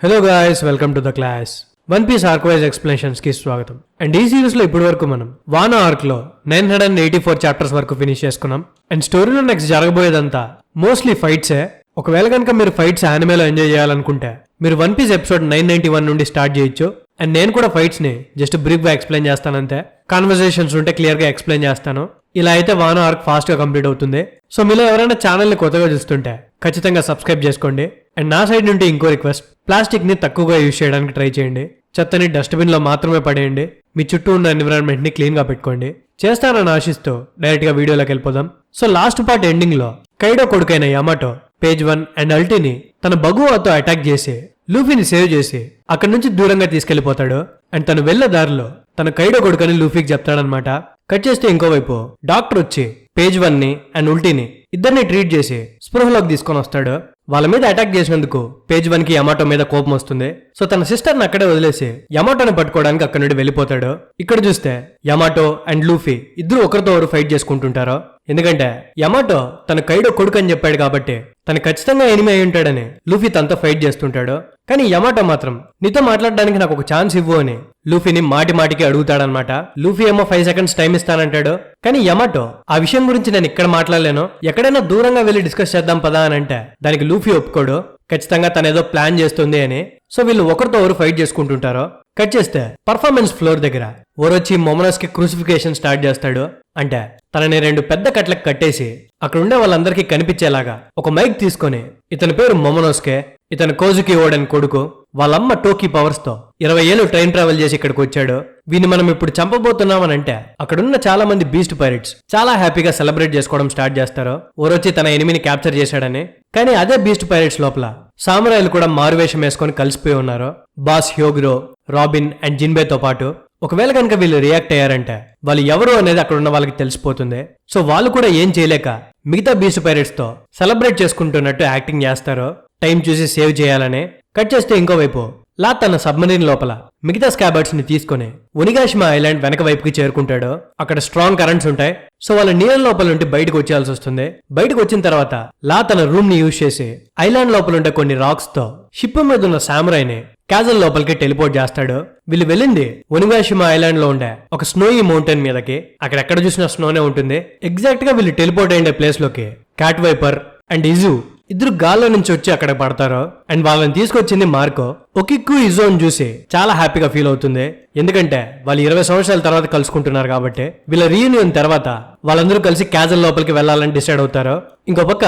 Hello guys, welcome to the class. One piece arc wise explanations కి స్వాగతం. And ఈ series లో ఇప్పటి వరకు మనం వానో ఆర్క్ లో 984 చాప్టర్స్ వరకు ఫినిష్ చేసుకున్నాం. అండ్ స్టోరీలో నెక్స్ట్ జరగబోయేదంతా మోస్ట్లీ ఫైట్సే. ఒకవేళ కనుక మీరు ఫైట్స్ యానిమేలో ఎంజాయ్ చేయాలనుకుంటే మీరు వన్ పీస్ ఎపిసోడ్ 991 నుండి స్టార్ట్ చేయొచ్చు. అండ్ నేను కూడా ఫైట్స్ ని జస్ట్ బ్రీఫ్ గా ఎక్స్ప్లెయిన్ చేస్తానంతే. కాన్వర్సేషన్స్ ఉంటే క్లియర్ గా ఎక్స్ప్లెయిన్ చేస్తాను. ఇలా అయితే వానో ఆర్క్ ఫాస్ట్ గా కంప్లీట్ అవుతుంది. సో మీలో ఎవరైనా ఛానల్ ని కొత్తగా చూస్తుంటే ఖచ్చితంగా సబ్స్క్రైబ్ చేసుకోండి. అండ్ నా సైడ్ నుండి ఇంకో రిక్వెస్ట్, ప్లాస్టిక్ ని తక్కువగా యూజ్ చేయడానికి ట్రై చేయండి. చెత్తని డస్ట్బిన్ లో మాత్రమే పడేయండి. మీ చుట్టూ ఉన్న ఎన్విరాన్మెంట్ ని క్లీన్ గా పెట్టుకోండి. చేస్తానని ఆశిస్తూ డైరెక్ట్ గా వీడియోలోకి వెళ్ళిపోదాం. సో లాస్ట్ పార్ట్ ఎండింగ్ లో కైడో కొడుకైన యమాటో పేజ్ 1 అండ్ అల్టీని తన బగువాతో అటాక్ చేసి లూఫీని సేవ్ చేసి అక్కడి నుంచి దూరంగా తీసుకెళ్లిపోతాడు. అండ్ తను వెళ్లే దారిలో తన కైడో కొడుకని లూఫీకి చెప్తాడనమాట. కట్ చేస్తే ఇంకోవైపు డాక్టర్ వచ్చి పేజ్ 1 ని అండ్ ఉల్టీని ఇద్దరిని ట్రీట్ చేసి స్పృహలోకి తీసుకొని వస్తాడు. వాళ్ళ మీద అటాక్ చేసినందుకు పేజ్ 1 కి యమాటో మీద కోపం వస్తుంది. సో తన సిస్టర్ ని అక్కడే వదిలేసి యమాటోని పట్టుకోవడానికి అక్కడి నుండి వెళ్ళిపోతాడు. ఇక్కడ చూస్తే యమాటో అండ్ లూఫీ ఇద్దరు ఒకరితో ఒకరు ఫైట్ చేసుకుంటుంటారు. ఎందుకంటే యమాటో తన కైడో కొడుకు అని చెప్పాడు కాబట్టి తను ఖచ్చితంగా ఎనిమి అయి ఉంటాడని లూఫీ తనతో ఫైట్ చేస్తుంటాడు. కానీ యమాటో మాత్రం నీతో మాట్లాడడానికి నాకు ఒక ఛాన్స్ ఇవ్వు అని లూఫీని మాటికి అడుగుతాడనమాట. లూఫీ ఏమో 5 seconds టైం ఇస్తానంటాడు. కానీ యమాటో ఆ విషయం గురించి నేను ఇక్కడ మాట్లాడలేను, ఎక్కడైనా దూరంగా వెళ్లి డిస్కస్ చేద్దాం పదా అని అంటే దానికి లూఫీ ఒప్పుకోడు. ఖచ్చితంగా తనేదో ప్లాన్ చేస్తుంది అని. సో వీళ్ళు ఒకరితో ఒకరు ఫైట్ చేసుకుంటుంటారు. కట్ చేస్తే పర్ఫార్మెన్స్ ఫ్లోర్ దగ్గర ఓరొచ్చి మొమనస్ కి క్రూసిఫికేషన్ స్టార్ట్ చేస్తాడు. అంటే తనని 2 పెద్ద కట్లకు కట్టేసి అక్కడ ఉండే వాళ్ళందరికీ కనిపించేలాగా ఒక మైక్ తీసుకొని ఇతని పేరు మొమనోస్కే, ఇతను కోజుకి ఓడని కొడుకు, వాళ్ళమ్మ టోకీ పవర్స్ తో 20 ఏళ్ళు ట్రైన్ ట్రావెల్ చేసి ఇక్కడికి వచ్చాడు. వీని మనం ఇప్పుడు చంపబోతున్నామని అంటే అక్కడున్న చాలా మంది బీస్ట్ పైరెట్స్ చాలా హ్యాపీగా సెలబ్రేట్ చేసుకోవడం స్టార్ట్ చేస్తారు. ఓరొచ్చి తన ఎనిమిని క్యాప్చర్ చేశాడని. కానీ అదే బీస్ట్ పైరెట్స్ లోపల సామురాయిలు కూడా మారువేషం వేసుకొని కలిసిపోయి ఉన్నారు. బాస్ హ్యోగ్రో, రాబిన్ అండ్ జిన్బేతో పాటు. ఒకవేళ కనుక వీళ్ళు రియాక్ట్ అయ్యారంటే వాళ్ళు ఎవరు అనేది అక్కడ ఉన్న వాళ్ళకి తెలిసిపోతుంది. సో వాళ్ళు కూడా ఏం చేయలేక మిగతా బీస్ట్ పైరెట్స్ తో సెలబ్రేట్ చేసుకుంటున్నట్టు యాక్టింగ్ చేస్తారు, టైం చూసి సేవ్ చేయాలని. కట్ చేస్తే ఇంకోవైపు లా తన సబ్మరీన్ లోపల మిగతా స్కాబర్డ్స్ ని తీసుకుని ఒనిగాషిమా ఐలాండ్ వెనక వైపుకి చేరుకుంటాడు. అక్కడ స్ట్రాంగ్ కరెంట్స్ ఉంటాయి. సో వాళ్ళ నీళ్ళ లోపల నుండి బయటకు వచ్చేయాల్సి వస్తుంది. బయటకు వచ్చిన తర్వాత లా తన రూమ్ ని యూజ్ చేసి ఐలాండ్ లోపల ఉండే కొన్ని రాక్స్ తో షిప్ మీద ఉన్న సామురాయిని క్యాజల్ లోపలికి టెలిపోర్ట్ చేస్తాడు. వీళ్ళు వెళ్ళింది ఒనిగాషిమా ఐలాండ్ లో ఉండే ఒక స్నోయి మౌంటైన్ మీదకి. అక్కడెక్కడ చూసినా స్నోనే ఉంటుంది. ఎగ్జాక్ట్ గా వీళ్ళు టెలిపోర్ట్ అయ్యే ప్లేస్ లోకి క్యాట్ వైపర్ అండ్ ఇజు ఇద్దరు గాల్లో నుంచి వచ్చి అక్కడ పడతారు. అండ్ వాళ్ళని తీసుకొచ్చింది మార్కో. ఒకిక్కు ఇజోని చూసి చాలా హ్యాపీగా ఫీల్ అవుతుంది. ఎందుకంటే వాళ్ళు 20 సంవత్సరాల తర్వాత కలుసుకుంటున్నారు కాబట్టి. వీళ్ళ రీయూనియన్ తర్వాత వాళ్ళందరూ కలిసి క్యాజల్ లోపలికి వెళ్లాలని డిసైడ్ అవుతారు. ఇంకో పక్క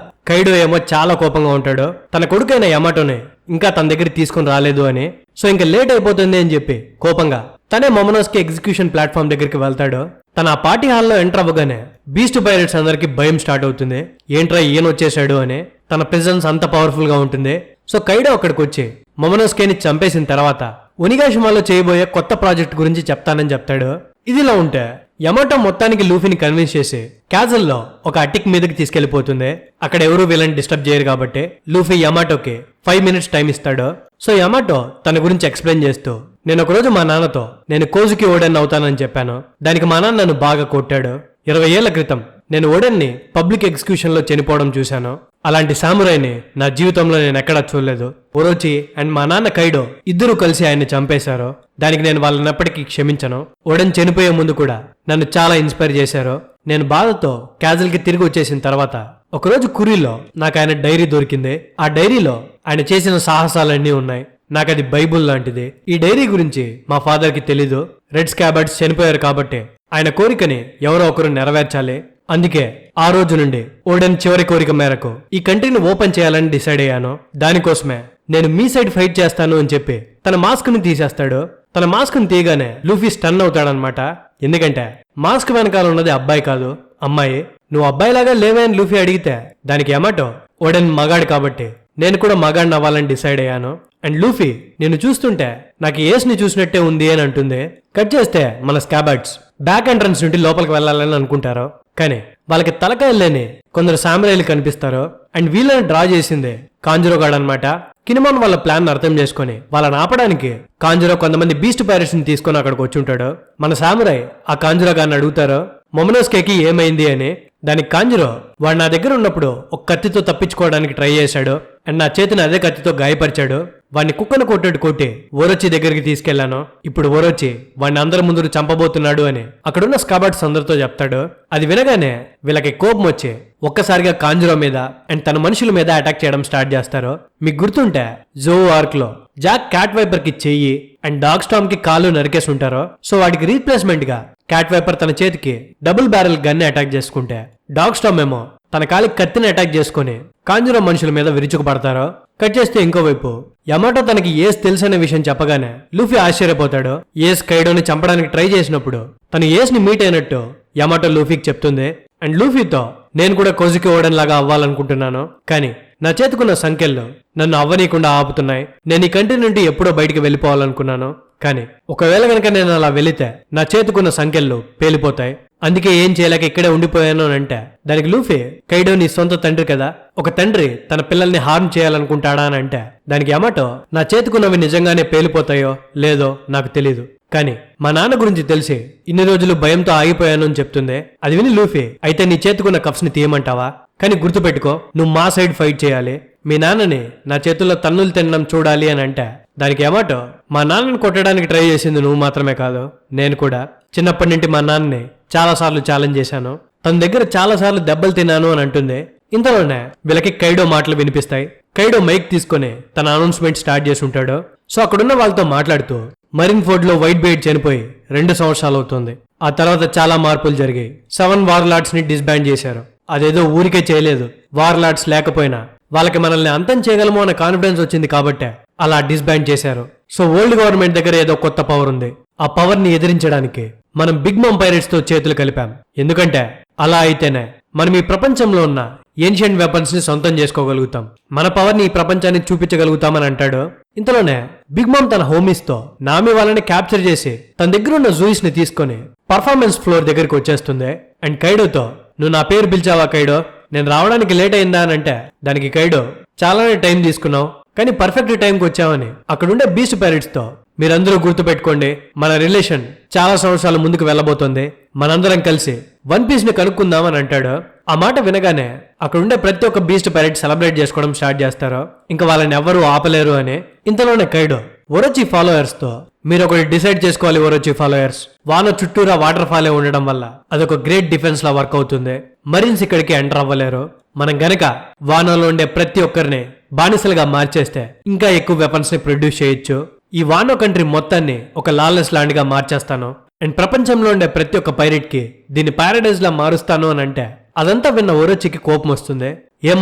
కైడో ఏమో చాలా కోపంగా ఉంటాడు. తన కొడుకైన యమాటోని ఇంకా తన దగ్గర తీసుకుని రాలేదు అని. సో ఇంకా లేట్ అయిపోతుంది అని చెప్పి కోపంగా తనే మొమనోస్ కి ఎగ్జిక్యూషన్ ప్లాట్ఫామ్ దగ్గరికి వెళ్తాడు. తన ఆ పార్టీ హాల్లో ఎంటర్ అవ్వగానే బీస్ట్ పైరెట్స్ అందరికి భయం స్టార్ట్ అవుతుంది. ఏంట్రా ఈయన వచ్చేసాడు అని. తన ప్రెజెన్స్ అంత పవర్ఫుల్ గా ఉంటుంది. సో కైడో అక్కడికి వచ్చి మొమనోస్కేని చంపేసిన తర్వాత ఒనిగాషిమాలో చేయబోయే కొత్త ప్రాజెక్ట్ గురించి చెప్తానని చెప్తాడు. ఇదిలా ఉంటే యమాటో మొత్తానికి లూఫీని కన్విన్స్ చేసి క్యాజల్లో ఒక అటిక్ మీదకి తీసుకెళ్లిపోతుంది. అక్కడ ఎవరు వీళ్ళని డిస్టర్బ్ చేయరు కాబట్టి లూఫీ యమాటోకి 5 minutes టైం ఇస్తాడు. సో యమాటో తన గురించి ఎక్స్ప్లెయిన్ చేస్తూ, నేను ఒకరోజు మా నాన్నతో నేను కోజుకి ఓడెన్ అవుతానని చెప్పాను. దానికి మా నాన్న నన్ను బాగా కొట్టాడు. 20 ఏళ్ల క్రితం నేను ఓడెన్ని పబ్లిక్ ఎగ్జిక్యూషన్ లో చనిపోవడం చూశాను. అలాంటి సామురాయిని నా జీవితంలో నేను ఎక్కడా చూడలేదు. ఒరోచి అండ్ మా నాన్న కైడో ఇద్దరు కలిసి ఆయన్ని చంపేశారు. దానికి నేను వాళ్ళని ఎప్పటికీ క్షమించను. ఓడెన్ చనిపోయే ముందు కూడా నన్ను చాలా ఇన్స్పైర్ చేశారు. నేను బాధతో క్యాజల్ కి తిరిగి వచ్చేసిన తర్వాత ఒకరోజు కురీలో నాకు ఆయన డైరీ దొరికింది. ఆ డైరీలో ఆయన చేసిన సాహసాలన్నీ ఉన్నాయి. నాకు అది బైబుల్ లాంటిది. ఈ డైరీ గురించి మా ఫాదర్ కి తెలీదు. రెడ్ స్కాబర్డ్స్ చనిపోయారు కాబట్టి ఆయన కోరికని ఎవరో ఒకరు నెరవేర్చాలి. అందుకే ఆ రోజు నుండి ఓడెన్ చివరి కోరిక మేరకు ఈ కంట్రీని ఓపెన్ చేయాలని డిసైడ్ అయ్యాను. దానికోసమే నేను మీ సైడ్ ఫైట్ చేస్తాను అని చెప్పి తన మాస్క్ ని తీసేస్తాడు. తన మాస్క్ ని తీయగానే లూఫీ స్టన్ అవుతాడనమాట. ఎందుకంటే మాస్క్ వెనకాల ఉన్నది అబ్బాయి కాదు, అమ్మాయి. నువ్వు అబ్బాయిలాగా లేవే అని లూఫీ అడిగితే దానికి యమాటో ఓడెన్ మగాడు కాబట్టి నేను కూడా మగాడిని అవ్వాలని డిసైడ్ అయ్యాను. అండ్ లూఫీ నేను చూస్తుంటే నాకు ఏస్ ని చూసినట్టే ఉంది అని అంటుంది. కట్ చేస్తే మన స్కాబర్డ్స్ బ్యాక్ ఎంట్రన్స్ నుండి లోపలికి వెళ్లాలని అనుకుంటారు. కానీ వాళ్ళకి తలకాయలు లేని కొందరు సామురాయిలు కనిపిస్తారు. అండ్ వీళ్ళని డ్రా చేసింది కాంజురో గాడు అనమాట. కినిమాన్ వాళ్ళ ప్లాన్ అర్థం చేసుకుని వాళ్ళని ఆపడానికి కాంజురో కొంతమంది బీస్ట్ పైరెట్స్ ని తీసుకొని అక్కడికి వచ్చి ఉంటాడు. మన సామురాయ్ ఆ కాంజురో గారిని అడుగుతారు మొమనోస్కేకి ఏమైంది అని. దానికి కాంజురో వాడు నా దగ్గర ఉన్నప్పుడు ఒక కత్తితో తప్పించుకోవడానికి ట్రై చేశాడు అండ్ నా చేతిని అదే కత్తితో గాయపరిచాడు. వాడిని కుక్కను కొట్టేట్టు కొట్టి ఓరొచ్చి దగ్గరికి తీసుకెళ్లాను. ఇప్పుడు ఓరొచ్చి వాడిని అందరి ముందు చంపబోతున్నాడు అని అక్కడున్న స్కాబర్డ్స్ అందరితో చెప్తాడు. అది వినగానే వీళ్ళకి కోపం వచ్చి ఒక్కసారిగా కాంజురో మీద అండ్ తన మనుషుల మీద అటాక్ చేయడం స్టార్ట్ చేస్తారు. మీకు గుర్తుంటే జో ఆర్క్ లో జాక్ క్యాట్ వైపర్ కి చెయ్యి అండ్ డాగ్ స్టామ్ కి కాళ్ళు నరికేసి ఉంటారో, సో వాటికి రీప్లేస్మెంట్ గా క్యాట్ వైపర్ తన చేతికి డబుల్ బ్యారెల్ గన్ అటాక్ చేసుకుంటే డాగ్ స్టామ్ ఏమో తన కాలికి కత్తిని అటాక్ చేసుకుని కాంజురో మనుషుల మీద విరుచుకుపడతారో. కట్ చేస్తే ఇంకోవైపు యమాటో తనకి ఏస్ తెలుసనే విషయం చెప్పగానే లూఫీ ఆశ్చర్యపోతాడు. ఏస్ కైడోని చంపడానికి ట్రై చేసినప్పుడు తను ఏస్ ని మీట్ అయినట్టు యమాటో లూఫీకి చెప్తుంది. అండ్ లూఫీతో నేను కూడా కోజుకి ఓడన్ లాగా అవ్వాలనుకుంటున్నాను, కానీ నా చేతుకున్న సంఖ్యల్లో నన్ను అవ్వనీయకుండా ఆపుతున్నాయి. నేను ఈ కంట్రీ నుండి ఎప్పుడో బయటికి వెళ్ళిపోవాలనుకున్నాను, కానీ ఒకవేళ కనుక నేను అలా వెళితే నా చేతుకున్న సంఖ్యలు పేలిపోతాయి. అందుకే ఏం చేయలేక ఇక్కడే ఉండిపోయాను అని అంటే దానికి లూఫీ కైడో నీ సొంత తండ్రి కదా, ఒక తండ్రి తన పిల్లల్ని హార్మ్ చేయాలనుకుంటాడా అని అంటే దానికి యమాటో నా చేతుకున్నవి నిజంగానే పేలిపోతాయో లేదో నాకు తెలీదు, కానీ మా నాన్న గురించి తెలిసి ఇన్ని రోజులు భయంతో ఆగిపోయాను అని చెప్తుంది. అది విని లూఫీ అయితే నీ చేతుకున్న కప్స్ ని తీయమంటావా, కానీ గుర్తుపెట్టుకో నువ్వు మా సైడ్ ఫైట్ చేయాలి, మీ నాన్నని నా చేతుల్లో తన్నులు తినడం చూడాలి అని అంటే దానికి యమాటో మా నాన్నని కొట్టడానికి ట్రై చేసింది నువ్వు మాత్రమే కాదు, నేను కూడా చిన్నప్పటి నుండి మా నాన్నని చాలా సార్లు ఛాలెంజ్ చేశాను, తన దగ్గర చాలా సార్లు దెబ్బలు తిన్నాను అని అంటుంది. ఇంతలోనే వీళ్ళకి కైడో మాటలు వినిపిస్తాయి. కైడో మైక్ తీసుకుని తన అనౌన్స్మెంట్ స్టార్ట్ చేసి ఉంటాడు. సో అక్కడున్న వాళ్ళతో మాట్లాడుతూ మరీన్ ఫోర్డ్ లో వైట్ బెయిడ్ చనిపోయి 2 సంవత్సరాలు అవుతుంది. ఆ తర్వాత చాలా మార్పులు జరిగాయి. 7 వార్లార్డ్స్ ని డిస్బాండ్ చేశారు. అదేదో ఊరికే చేయలేదు, వార్లార్డ్స్ లేకపోయినా వాళ్ళకి మనల్ని అంతం చేయగలము అనే కాన్ఫిడెన్స్ వచ్చింది కాబట్టే అలా డిస్బాండ్ చేశారు. సో ఓల్డ్ గవర్నమెంట్ దగ్గర ఏదో కొత్త పవర్ ఉంది, ఆ పవర్ ని ఎదిరించడానికి మనం బిగ్ మమ్ పైరేట్స్ తో చేతులు కలిపాం. ఎందుకంటే అలా అయితేనే మనం ఈ ప్రపంచంలో ఉన్న ఏన్షియంట్ వెపన్స్ ని సొంతం చేసుకోగలుగుతాం, మన పవర్ ని ఈ ప్రపంచానికి చూపించగలుగుతామని అంటాడు. ఇంతలోనే బిగ్ మమ్ తన హోమీస్ తో నామి వాళ్ళని క్యాప్చర్ చేసి తన దగ్గర ఉన్న జూయిస్ ని తీసుకుని పర్ఫార్మెన్స్ ఫ్లోర్ దగ్గరికి వచ్చేస్తుంది. అండ్ కైడోతో నువ్వు నా పేరు పిలిచావా కైడో, నేను రావడానికి లేట్ అయిందా అని అంటే దానికి కైడో చాలానే టైం తీసుకున్నావు కానీ పర్ఫెక్ట్ టైంకి వచ్చావని అక్కడుండే బీస్ట్ పైరేట్స్ తో మీరందరూ గుర్తుపెట్టుకోండి, మన రిలేషన్ చాలా సంవత్సరాల ముందుకు వెళ్ళబోతోంది, మనందరం కలిసి వన్ పీస్ ని కనుక్కుందామని అంటాడు. ఆ మాట వినగానే అక్కడుండే ప్రతి ఒక్క బీస్ట్ పైరేట్ సెలబ్రేట్ చేసుకోవడం స్టార్ట్ చేస్తారు, ఇంకా వాళ్ళని ఎవ్వరూ ఆపలేరు అని. ఇంతలోనే కైడో ఒరోచి ఫాలోయర్స్ తో మీరు ఒకటి డిసైడ్ చేసుకోవాలి ఒరోచి ఫాలోయర్స్, వాన చుట్టూరా వాటర్ ఫాలే ఉండడం వల్ల అదొక గ్రేట్ డిఫెన్స్ లా వర్క్ అవుతుంది, మరీన్స్ ఇక్కడికి ఎంటర్ అవ్వలేరు, మనం గనక వానలో ఉండే ప్రతి ఒక్కరిని బానిసలుగా మార్చేస్తే ఇంకా ఎక్కువ వెపన్స్ ని ప్రొడ్యూస్ చేయొచ్చు, ఈ వానో కంట్రీ మొత్తాన్ని ఒక లాలెస్ ల్యాండ్ గా మార్చేస్తాను అండ్ ప్రపంచంలో ఉండే ప్రతి ఒక్క పైరెట్ కి దీన్ని పారడైజ్ లా మారుస్తాను అని అంటే అదంతా విన్న ఓరోచికి కోపం వస్తుంది. ఏం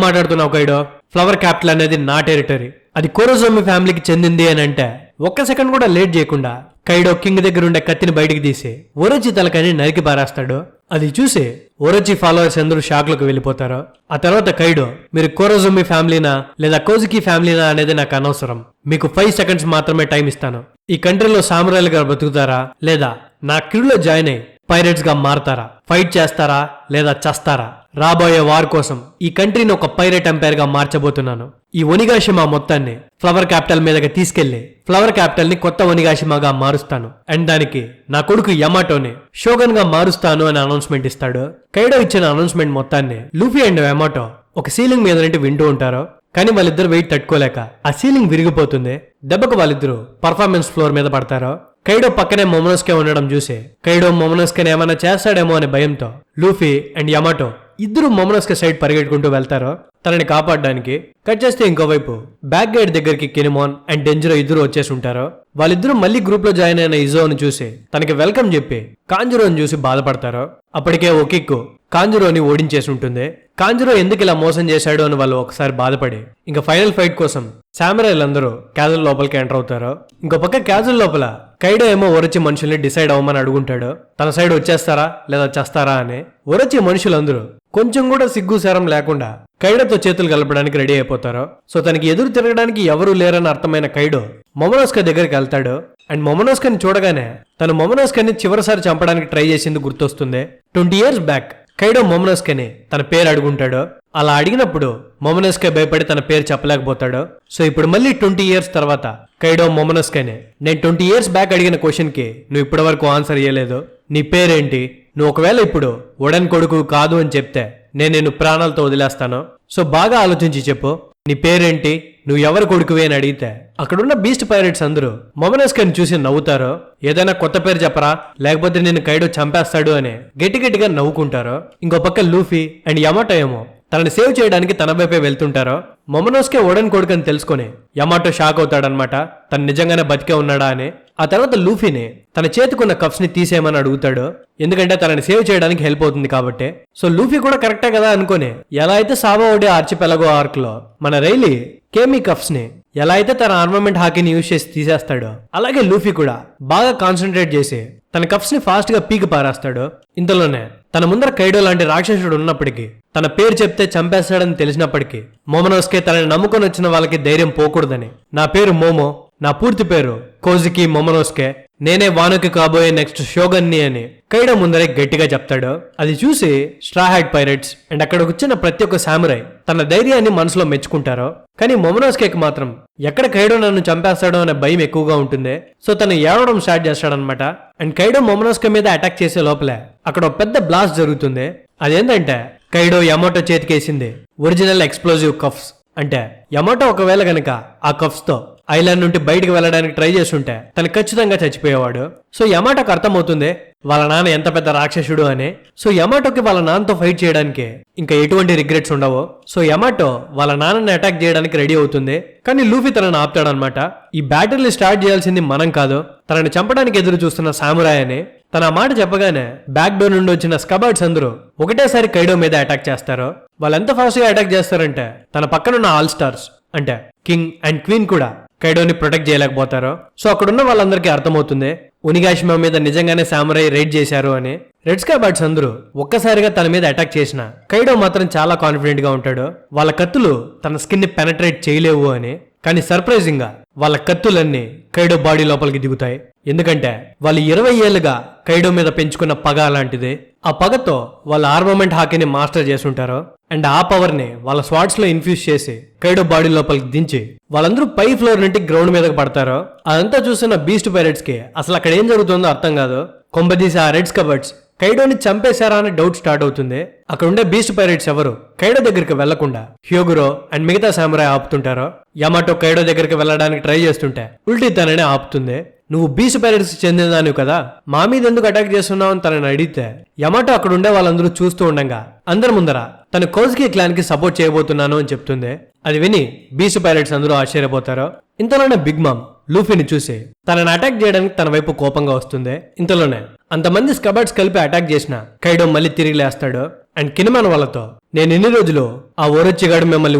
మాట్లాడుతున్నావు కైడో, ఫ్లవర్ క్యాపిటల్ అనేది నా టెరిటరీ, అది కోరోజోమి ఫ్యామిలీకి చెందింది అని అంటే ఒక్క సెకండ్ కూడా లేట్ చేయకుండా కైడో కింగ్ దగ్గర ఉండే కత్తిని బయటికి తీసి ఓరోచి తలకని నరికి పారేస్తాడు. అది చూసి ఓరోచి ఫాలోవర్స్ అందరూ షాక్ లోకి వెళ్ళిపోతారు. ఆ తర్వాత కైడో మీరు కోరోజోమి ఫ్యామిలీనా లేదా కోజుకి ఫ్యామిలీనా అనేది నాకు అనవసరం, మీకు 5 సెకండ్స్ మాత్రమే టైం ఇస్తాను, ఈ కంట్రీలో సామురాయిలుగా బతుకుతారా లేదా నా క్రూలో జాయిన్ అయ్యి పైరేట్స్ గా మారతారా, ఫైట్ చేస్తారా లేదా చస్తారా, రాబోయే వార్ కోసం ఈ కంట్రీని ఒక పైరేట్ ఎంపైర్ గా మార్చబోతున్నాను, ఈ ఒనిగాషిమా మొత్తాన్ని ఫ్లవర్ క్యాపిటల్ మీదకి తీసుకెళ్లి ఫ్లవర్ క్యాపిటల్ ని కొత్త ఒనిగాషిమాగా మారుస్తాను అండ్ దానికి నా కొడుకు యమాటోని షోగన్ గా మారుస్తాను అని అనౌన్స్మెంట్ ఇస్తాడు. కైడో ఇచ్చిన అనౌన్స్మెంట్ మొత్తాన్ని లూఫీ అండ్ యమాటో ఒక సీలింగ్ మీద నుండి వింటూ ఉంటారు, కానీ వాళ్ళిద్దరు వెయిట్ తట్టుకోలేక ఆ సీలింగ్ విరిగిపోతుంది. దెబ్బకు వాళ్ళిద్దరు పర్ఫార్మెన్స్ ఫ్లోర్ మీద పడతారు. కైడో పక్కనే మొమోనోస్కే ఉండడం చూసి కైడో మొమోనోస్కేని ఏమైనా చేస్తాడేమో అనే భయంతో లూఫీ అండ్ యమాటో ఇద్దరు మొమోనోస్కే సైడ్ పరిగెట్టుకుంటూ వెళ్తారు తనని కాపాడడానికి. కట్ చేస్తే ఇంకోవైపు బ్యాక్ గైడ్ దగ్గరికి కినిమోన్ అండ్ డెంజరో ఇద్దరు వచ్చేసి ఉంటారు. వాళ్ళిద్దరూ మళ్ళీ గ్రూప్ లో జాయిన్ అయిన ఇజోని చూసి తనకి వెల్కమ్ చెప్పి కాంజురోని చూసి బాధపడతారు. అప్పటికే ఒకిక్కు కాంజురోని ఓడించేసి ఉంటుంది. కాంజురో ఎందుకు ఇలా మోసం చేశాడు అని వాళ్ళు ఒకసారి బాధపడి ఇంకా ఫైనల్ ఫైట్ కోసం సామురాయిలందరూ క్యాజువల్ లోపలికి ఎంటర్ అవుతారు. ఇంకో పక్క క్యాజువల్ లోపల కైడో ఏమో ఒరచి మనుషుల్ని డిసైడ్ అవ్వమని అడుగుంటాడు, తన సైడ్ వచ్చేస్తారా లేదా చేస్తారా అని. ఒరచి మనుషులందరూ కొంచెం కూడా సిగ్గు శరం లేకుండా కైడోతో చేతులు కలపడానికి రెడీ అయిపోతారు. సో తనకి ఎదురు తిరగడానికి ఎవరూ లేరని అర్థమైన కైడో మొమోనోస్కా దగ్గరికి వెళ్తాడు. అండ్ మొమోనోస్కాని చూడగానే తను మొమోనోస్కాని చివరిసారి చంపడానికి ట్రై చేసింది గుర్తొస్తుంది. 20 years బ్యాక్ కైడో మొమోనోస్కాని తన పేరు అడుగుంటాడు. అలా అడిగినప్పుడు మొమోనోస్కా భయపడి తన పేరు చెప్పలేకపోతాడు. సో ఇప్పుడు మళ్ళీ 20 years తర్వాత కైడో మొమోనోస్కాని నేను 20 years బ్యాక్ అడిగిన క్వశ్చన్ కి నువ్వు ఇప్పటి వరకు ఆన్సర్ ఇవ్వలేదు, నీ పేరేంటి, నువ్వు ఒకవేళ ఇప్పుడు ఉడన్ కొడుకు కాదు అని చెప్తే నేను నిన్ను ప్రాణాలతో వదిలేస్తాను, సో బాగా ఆలోచించి చెప్పు, నీ పేరేంటి, నువ్వు ఎవరు కొడుకువి అని అడిగితే అక్కడున్న బీస్ట్ పైరేట్స్ అందరూ మొమనస్కని చూసి నవ్వుతారో, ఏదైనా కొత్త పేరు చెప్పరా లేకపోతే నేను కైడో చంపేస్తాడు అని గట్టిగా నవ్వుకుంటారో, ఇంకో పక్క లూఫీ అండ్ యమాటో ఏమో తనని సేవ్ చేయడానికి తన వైపే వెళ్తుంటారో, మొమనోస్కే ఓడన్ కొడుకని తెలుసుకొని యమాటో షాక్ అవుతాడనమాట, తను నిజంగానే బతికే ఉన్నాడా అని. ఆ తర్వాత లూఫీని తన చేతికున్న కప్స్ ని తీసేయమని అడుగుతాడు, ఎందుకంటే తనని సేవ్ చేయడానికి హెల్ప్ అవుతుంది కాబట్టి. సో లూఫీ కూడా కరెక్టే కదా అనుకుని, ఎలా అయితే సావా ఓడే ఆర్చిపెలగో ఆర్క్ లో మన రైలీ కేమీ కప్స్ ని ఎలా అయితే తన ఆర్మమెంట్ హాకీని యూజ్ చేసి తీసేస్తాడో, అలాగే లూఫీ కూడా బాగా కాన్సన్ట్రేట్ చేసి తన కప్స్ ని ఫాస్ట్ గా పీకి పారేస్తాడు. ఇంతలోనే తన ముందర కైడో లాంటి రాక్షసుడు ఉన్నప్పటికీ, తన పేరు చెప్తే చంపేస్తాడని తెలిసినప్పటికీ మొమనోస్కే తనని నమ్ముకొని వచ్చిన వాళ్ళకి ధైర్యం పోకూడదని, నా పేరు మోమో, నా పూర్తి పేరు కోజుకి మొమనోస్కే, నేనే వానోకి కాబోయే నెక్స్ట్ షోగన్ని అని కైడో ముందరే గట్టిగా చెప్తాడు. అది చూసి స్ట్రా హ్యాట్ పైరేట్స్ అండ్ అక్కడ వచ్చిన ప్రతి ఒక్క సామురై తన ధైర్యాన్ని మనసులో మెచ్చుకుంటారో, కానీ మొమనోస్కేకి మాత్రం ఎక్కడ కైడో నన్ను చంపేస్తాడో అనే భయం ఎక్కువగా ఉంటుంది. సో తను ఏడవడం స్టార్ట్ చేస్తాడనమాట. అండ్ కైడో మొమనోస్కే మీద అటాక్ చేసే లోపలే అక్కడ ఒక పెద్ద బ్లాస్ట్ జరుగుతుంది. అదేంటంటే కైడో యమాటో చేతికేసింది ఒరిజినల్ ఎక్స్ప్లోజివ్ కఫ్స్. అంటే యమాటో ఒకవేళ గనక ఆ కఫ్స్ తో ఐలాండ్ నుండి బయటకు వెళ్ళడానికి ట్రై చేస్తుంటే తను ఖచ్చితంగా చచ్చిపోయేవాడు. సో యమాటోకి అర్థమవుతుంది వాళ్ళ నాన్న ఎంత పెద్ద రాక్షసుడు అని. సో యమాటోకి వాళ్ళ నాన్నతో ఫైట్ చేయడానికి ఇంకా ఎటువంటి రిగ్రెట్స్ ఉండవు. సో యమాటో వాళ్ళ నాన్నని అటాక్ చేయడానికి రెడీ అవుతుంది, కానీ లూఫీ తనని ఆపుతాడనమాట. ఈ బ్యాటిల్ ని స్టార్ట్ చేయాల్సింది మనం కాదు, తనని చంపడానికి ఎదురు చూస్తున్న సామురాయ్ అని. తన ఆ మాట చెప్పగానే బ్యాక్ డోర్ నుండి వచ్చిన స్కబార్డ్స్ అందరూ ఒకటేసారి కైడో మీద అటాక్ చేస్తారు. వాళ్ళు ఎంత ఫాస్ట్ గా అటాక్ చేస్తారంటే తన పక్కనున్న ఆల్ స్టార్స్ అంటే కింగ్ అండ్ క్వీన్ కూడా కైడోని ప్రొటెక్ట్ చేయలేకపోతారు. సో అక్కడున్న వాళ్ళందరికీ అర్థమవుతుంది ఉనిగాషిమా మీద నిజంగానే సామురాయ్ రైడ్ చేశారు అని. రెడ్ స్కబార్డ్స్ అందరూ ఒక్కసారిగా తన మీద అటాక్ చేసిన కైడో మాత్రం చాలా కాన్ఫిడెంట్ గా ఉంటాడు, వాళ్ళ కత్తులు తన స్కిన్ ని పెనట్రేట్ చేయలేవు అని. కానీ సర్ప్రైజింగ్ గా వాళ్ళ కత్తులన్నీ కైడో బాడీ లోపలికి దిగుతాయి, ఎందుకంటే వాళ్ళు 20 ఏళ్లుగా కైడో మీద పెంచుకున్న పగ అలాంటిది. ఆ పగతో వాళ్ళ ఆర్మమెంట్ హాకీని మాస్టర్ చేసుంటారు అండ్ ఆ పవర్ ని వాళ్ళ స్వాట్స్ లో ఇన్ఫ్యూజ్ చేసి కైడో బాడీ లోపలికి దించి వాళ్ళందరూ పై ఫ్లోర్ నుండి గ్రౌండ్ మీదకి పడతారు. అదంతా చూసిన బీస్ట్ పైరేట్స్ కి అసలు అక్కడ ఏం జరుగుతుందో అర్థం కాదు. కొంపదీసి ఆ రెడ్ స్కబర్డ్స్ కైడోని చంపేశారా అనే డౌట్ స్టార్ట్ అవుతుంది. అక్కడ ఉండే బీస్ట్ పైరేట్స్ ఎవరు కైడో దగ్గరికి వెళ్లకుండా హ్యోగురో అండ్ మిగతా సామురాయ్ ఆపుతుంటారో, యమాటో కైడో దగ్గరికి వెళ్ళడానికి ట్రై చేస్తుంటే ఉల్టీ తననే ఆపుతుంది. నువ్వు బీస్ట్ పైరేట్స్ చెందినదానివి కదా, మా మీద ఎందుకు అటాక్ చేస్తున్నావు అని తనని అడిగితే యమాటో అక్కడ ఉండే వాళ్ళందరూ చూస్తూ ఉండగా అందరి ముందర తన కోజ్కి క్లాన్ కి సపోర్ట్ చేయబోతున్నాను అని చెప్తుంది. అది విని బీస్ట్ పైరేట్స్ అందరూ ఆశ్చర్యపోతారు. ఇంతలోనే బిగ్ మామ్ లూఫీని చూసి తనని అటాక్ చేయడానికి తన వైపు కోపంగా వస్తుంది. ఇంతలోనే అంతమంది స్కబార్డ్స్ కలిపి అటాక్ చేసిన కైడో మళ్ళీ తిరిగి లేస్తాడు. అండ్ కినమాన్ వాళ్ళతో, నేను ఇన్ని రోజులు ఆ ఓరొచ్చిగాడు మిమ్మల్ని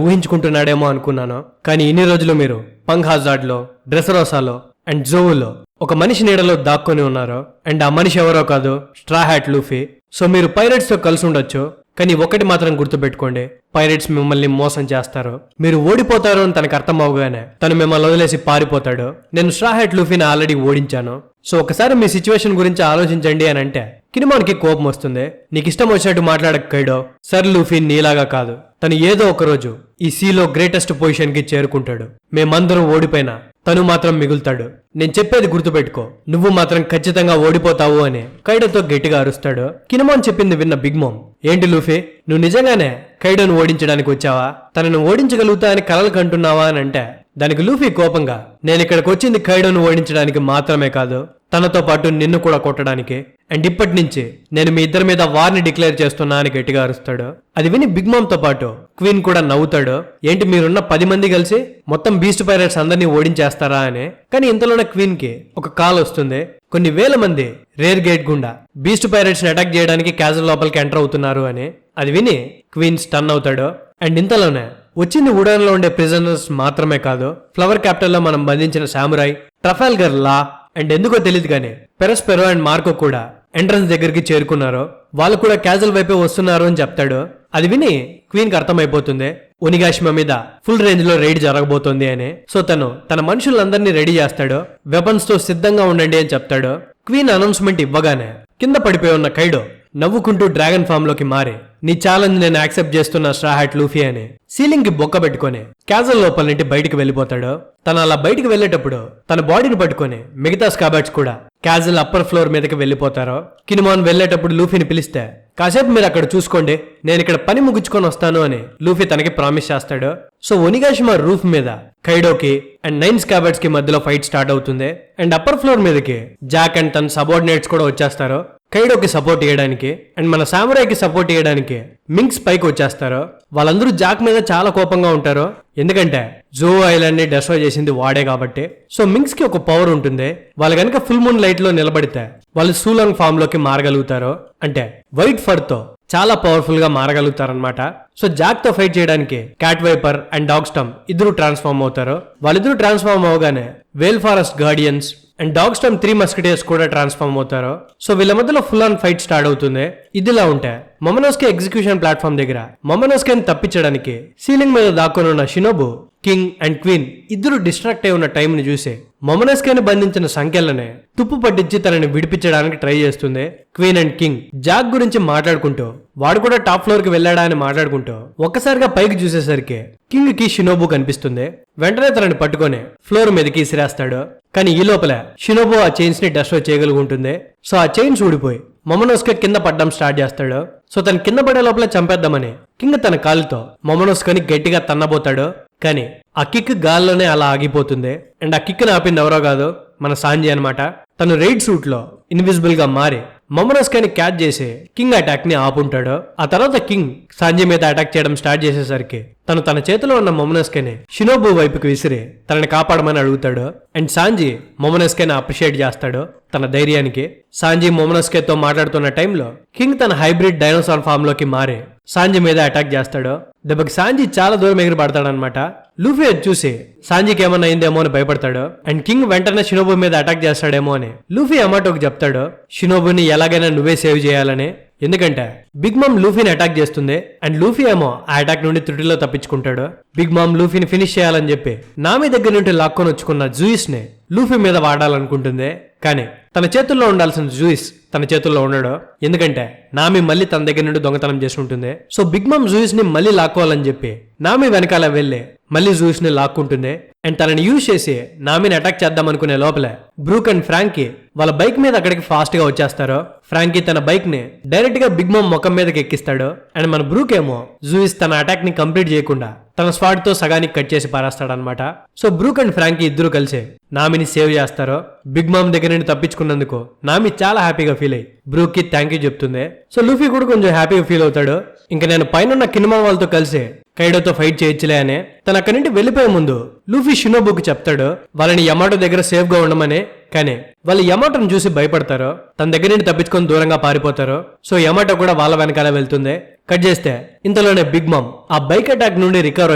ఊహించుకుంటున్నాడేమో అనుకున్నాను, కానీ ఇన్ని రోజులు మీరు పంగ్ హాజార్డ్ లో, డ్రెసరోసాలో అండ్ జోవులో ఒక మనిషి నీడలో దాక్కొని ఉన్నారు. అండ్ ఆ మనిషి ఎవరో కాదు, స్ట్రా హ్యాట్ లూఫీ. సో మీరు పైరేట్స్ తో కలిసి ఉండొచ్చు, కానీ ఒకటి మాత్రం గుర్తుపెట్టుకోండి, పైరేట్స్ మిమ్మల్ని మోసం చేస్తారు, మీరు ఓడిపోతారు అని తనకు అర్థం అవగానే తను మిమ్మల్ని వదిలేసి పారిపోతాడు. నేను స్ట్రా హ్యాట్ లూఫీని ఆల్రెడీ ఓడించాను, సో ఒకసారి మీ సిచ్యువేషన్ గురించి ఆలోచించండి అని అంటే కినమాన్కి కోపం వస్తుంది. నీకు ఇష్టం వచ్చినట్టు మాట్లాడక కైడో, సర్ లూఫీ నీలాగా కాదు, తను ఏదో ఒక రోజు ఈ సీలో గ్రేటెస్ట్ పొజిషన్ కి చేరుకుంటాడు, మేమందరం ఓడిపోయినా తను మాత్రం మిగులుతాడు, నేను చెప్పేది గుర్తుపెట్టుకో, నువ్వు మాత్రం ఖచ్చితంగా ఓడిపోతావు అని కైడోతో గట్టిగా అరుస్తాడు. కినమాన్ చెప్పింది విన్న బిగ్ మామ్, ఏంటి లూఫీ, నువ్వు నిజంగానే కైడోను ఓడించడానికి వచ్చావా, తనను ఓడించగలుగుతా అని కలలు కంటున్నావా అని అంటే దానికి లూఫీ కోపంగా, నేను ఇక్కడికి వచ్చింది కైడోను ఓడించడానికి మాత్రమే కాదు, తనతో పాటు నిన్ను కూడా కొట్టడానికి, అండ్ ఇప్పటి నుంచి నేను మీ ఇద్దరి మీద వార్ని డిక్లేర్ చేస్తున్నా అని గట్టిగా అరుస్తాడు. అది విని బిగ్ మామ్ తో పాటు క్వీన్ కూడా నవ్వుతాడు, ఏంటి మీరున్న 10 మంది కలిసి మొత్తం బీస్ట్ పైరేట్స్ అందరినీ ఓడించేస్తారా అని. కానీ ఇంతలోనే క్వీన్ కి ఒక కాల్ వస్తుంది, కొన్ని వేల మంది రేర్ గేట్ గుండా బీస్ట్ పైరేట్స్ ని అటాక్ చేయడానికి క్యాజల్ లోపలికి ఎంటర్ అవుతున్నారు అని. అది విని క్వీన్ స్టన్ అవుతాడు. అండ్ ఇంతలోనే వచ్చింది ఉడాన్ లో ఉండే ప్రిజనర్స్ మాత్రమే కాదు, ఫ్లవర్ క్యాపిటల్ లో మనం బంధించిన సామురాయ్, ట్రఫాల్గర్ లా అండ్ ఎందుకో తెలియదు కానీ పెరస్పెరో అండ్ మార్కో కూడా ఎంట్రన్స్ దగ్గరికి చేరుకున్నారు, వాళ్ళు కూడా క్యాజల్ వైపే వస్తున్నారు అని చెప్తాడు. అది విని క్వీన్ కి అర్థమైపోతుంది ఉనిగాషిమా మీద ఫుల్ రేంజ్ లో రైడ్ జరగబోతోంది అని. సో తను తన మనుషులందరినీ రెడీ చేస్తాడు, వెపన్స్ తో సిద్ధంగా ఉండండి అని చెప్తాడు. క్వీన్ అనౌన్స్మెంట్ ఇవ్వగానే కింద పడిపోయి ఉన్న కైడో నవ్వుకుంటూ డ్రాగన్ ఫామ్ లోకి మారి నీ ఛాలెంజ్ నేను యాక్సెప్ట్ చేస్తున్న స్ట్రా హ్యాట్ లూఫీ అని సీలింగ్ కి బొక్క పెట్టుకుని క్యాజల్ లోపల నుండి బయటికి వెళ్ళిపోతాడు. తను అలా బయటికి వెళ్లేటప్పుడు తన బాడీని పట్టుకుని మిగతా స్కాబర్డ్స్ కూడా క్యాజల్ అప్పర్ ఫ్లోర్ మీదకి వెళ్ళిపోతారు. కినిమాన్ వెళ్లేటప్పుడు లూఫీని పిలిస్తే కాసేపు మీరు అక్కడ చూసుకోండి, నేను ఇక్కడ పని ముగించుకొని వస్తాను అని లూఫీ తనకి ప్రామిస్ చేస్తాడు. సో ఒనిగాషిమా రూఫ్ మీద కైడోకి అండ్ 9 స్కాబర్డ్స్ కి మధ్యలో ఫైట్ స్టార్ట్ అవుతుంది. అండ్ అప్పర్ ఫ్లోర్ మీదకి జాక్ అండ్ తన సబార్డినేట్స్ కూడా వచ్చేస్తారు కైడోకి సపోర్ట్ చేయడానికి. అండ్ మన సామురాయికి సపోర్ట్ చేయడానికి మింక్స్ పైకి వచ్చేస్తారు. వాళ్ళందరూ జాక్ మీద చాలా కోపంగా ఉంటారు, ఎందుకంటే జో ఐలాండ్ ని డెస్ట్రాయ్ చేసింది వాడే కాబట్టి. సో మింక్స్ కి ఒక పవర్ ఉంటుంది, వాళ్ళు కనుక ఫుల్ మూన్ లైట్ లో నిలబడితే వాళ్ళు సూలాంగ్ ఫామ్ లోకి మారగలుగుతారు, అంటే వైట్ ఫర్ తో చాలా పవర్ఫుల్ గా మారగలుగుతారనమాట. సో జాక్ తో ఫైట్ చేయడానికి క్యాట్ వైపర్ అండ్ డాగ్ స్టమ్ ఇద్దరు ట్రాన్స్ఫార్మ్ అవుతారు. వాళ్ళిద్దరు ట్రాన్స్ఫార్మ్ అవగానే వేల్ ఫారెస్ట్ గార్డియన్స్ అండ్ డాగ్ స్టమ్ 3 మస్కిటర్స్ కూడా ట్రాన్స్ఫార్మ్ అవుతారు. సో వీళ్ళ మధ్యలో ఫుల్ ఆన్ ఫైట్ స్టార్ట్ అవుతుంది. ఇదిలా ఉంటే మొమనోస్కే ఎగ్జిక్యూషన్ ప్లాట్ఫామ్ దగ్గర మొమనోస్కేని తప్పించడానికి సీలింగ్ మీద దాక్కుని ఉన్న షినోబు, కింగ్ అండ్ క్వీన్ ఇద్దరు డిస్ట్రాక్ట్ అయి ఉన్న టైం ని చూసి మొమనోస్కేని బంధించిన సంఖ్యలనే తుప్పు పట్టించి తనని విడిపించడానికి ట్రై చేస్తుంది. క్వీన్ అండ్ కింగ్ జాక్ గురించి మాట్లాడుకుంటూ వాడు కూడా టాప్ ఫ్లోర్ కి వెళ్ళాడా అని మాట్లాడుకుంటూ ఒక్కసారిగా పైకి చూసేసరికి కింగ్ కి షినోబు కనిపిస్తుంది. వెంటనే తనని పట్టుకొని ఫ్లోర్ మీదకి ఇసిరేస్తాడు. కానీ ఈ లోపల షినోబు ఆ చైన్స్ ని డెస్ట్రాయ్ చేయగలుగుంటుంది. సో ఆ చైన్స్ ఊడిపోయి మొమనోస్కే కింద పడ్డం స్టార్ట్ చేస్తాడు. సో తను కింద పడే లోపల చంపేద్దామని కింగ్ తన కాలుతో మొమనోస్కేని గట్టిగా తన్నబోతాడు. కానీ ఆ కిక్ గాల్లోనే అలా ఆగిపోతుంది. అండ్ ఆ కిక్ ని ఆపింది ఎవరో కాదు, మన సాంజీ అనమాట. తను రైడ్ సూట్ లో ఇన్విజిబుల్ గా మారి మొమనోస్కేని క్యాచ్ చేసి కింగ్ అటాక్ ని ఆపుంటాడు. ఆ తర్వాత కింగ్ సాంజీ మీద అటాక్ చేయడం స్టార్ట్ చేసేసరికి తన చేతిలో ఉన్న మొమనోస్కేని షినోబు వైపుకి విసిరి తనని కాపాడమని అడుగుతాడు. అండ్ సాంజీ మొమనోస్కేని అప్రిషియేట్ చేస్తాడు తన ధైర్యానికి. సాంజీ మొమనోస్కేతో మాట్లాడుతున్న టైంలో కింగ్ తన హైబ్రిడ్ డైనోసార్ ఫామ్ లోకి మారి సాంజీ మీద అటాక్ చేస్తాడు. దెబ్బకి సాంజీ చాలా దూరం ఎగిరి పడతాడనమాట. లూఫీ అది చూసి సాంజీకి ఏమన్నా అయిందేమో అని భయపడతాడు. అండ్ కింగ్ వెంటనే షినోబు మీద అటాక్ చేస్తాడేమో అని లూఫీ అమాటోకి చెప్తాడు షినోబుని ఎలాగైనా నువ్వే సేవ్ చేయాలని. ఎందుకంటే బిగ్ మామ్ లూఫీని అటాక్ చేస్తుంది అండ్ లూఫీ ఏమో ఆ అటాక్ నుండి త్రుటిలో తప్పించుకుంటాడు. బిగ్ మామ్ లూఫీని ఫినిష్ చేయాలని చెప్పి నామి దగ్గర నుండి లాక్కొని వచ్చుకున్న జూయిస్ ని లూఫీ మీద వాడాలనుకుంటుంది. కానీ తన చేతుల్లో ఉండాల్సిన జూయిస్ తన చేతుల్లో ఉండడు, ఎందుకంటే నామి మళ్ళీ తన దగ్గర నుండి దొంగతనం చేసి ఉంటుంది. సో బిగ్ మామ్ జూయిస్ ని మళ్ళీ లాక్కోవాలని చెప్పి నామి వెనకాల వెళ్లి మళ్ళీ జూయిస్ ని లాక్కుంటుంది. అండ్ తనని యూజ్ చేసి నామిని అటాక్ చేద్దాం అనుకునే లోపలే బ్రూక్ అండ్ ఫ్రాంకీ వాళ్ళ బైక్ మీద అక్కడికి ఫాస్ట్ గా వచ్చేస్తారు. ఫ్రాంకీ తన బైక్ ని డైరెక్ట్ గా బిగ్ మామ్ ముఖం మీదకి ఎక్కిస్తాడు. అండ్ మన బ్రూక్ ఏమో జూయిస్ తన అటాక్ ని కంప్లీట్ చేయకుండా తన స్వాడ్ తో సగానికి కట్ చేసి పారేస్తాడనమాట. సో బ్రూక్ అండ్ ఫ్రాంకీ ఇద్దరు కలిసి నామిని సేవ్ చేస్తారు. బిగ్ మామ్ దగ్గర నుండి తప్పించుకున్నందుకు నామి చాలా హ్యాపీగా ఫీల్ అయ్యి బ్రూక్ కి థ్యాంక్ యూ చెప్తుంది. సో లూఫీ కూడా కొంచెం హ్యాపీగా ఫీల్ అవుతాడు. ఇంకా నేను పైన కినిమా వాళ్ళతో కలిసి కైడోతో ఫైట్ చేయొచ్చులే అని. తను అక్కడి నుండి వెళ్లిపోయే ముందు లూఫీ షినోబుకి చెప్తాడు వాళ్ళని యమాటో దగ్గర సేఫ్ గా ఉండమని. కానీ వాళ్ళు యమాటోను చూసి భయపడతారు, తన దగ్గర నుండి తప్పించుకొని దూరంగా పారిపోతారు. సో యమాటో కూడా వాళ్ళ వెనకాల వెళ్తుంది. కట్ చేస్తే ఇంతలోనే బిగ్ మామ్ ఆ బైక్ అటాక్ నుండి రికవర్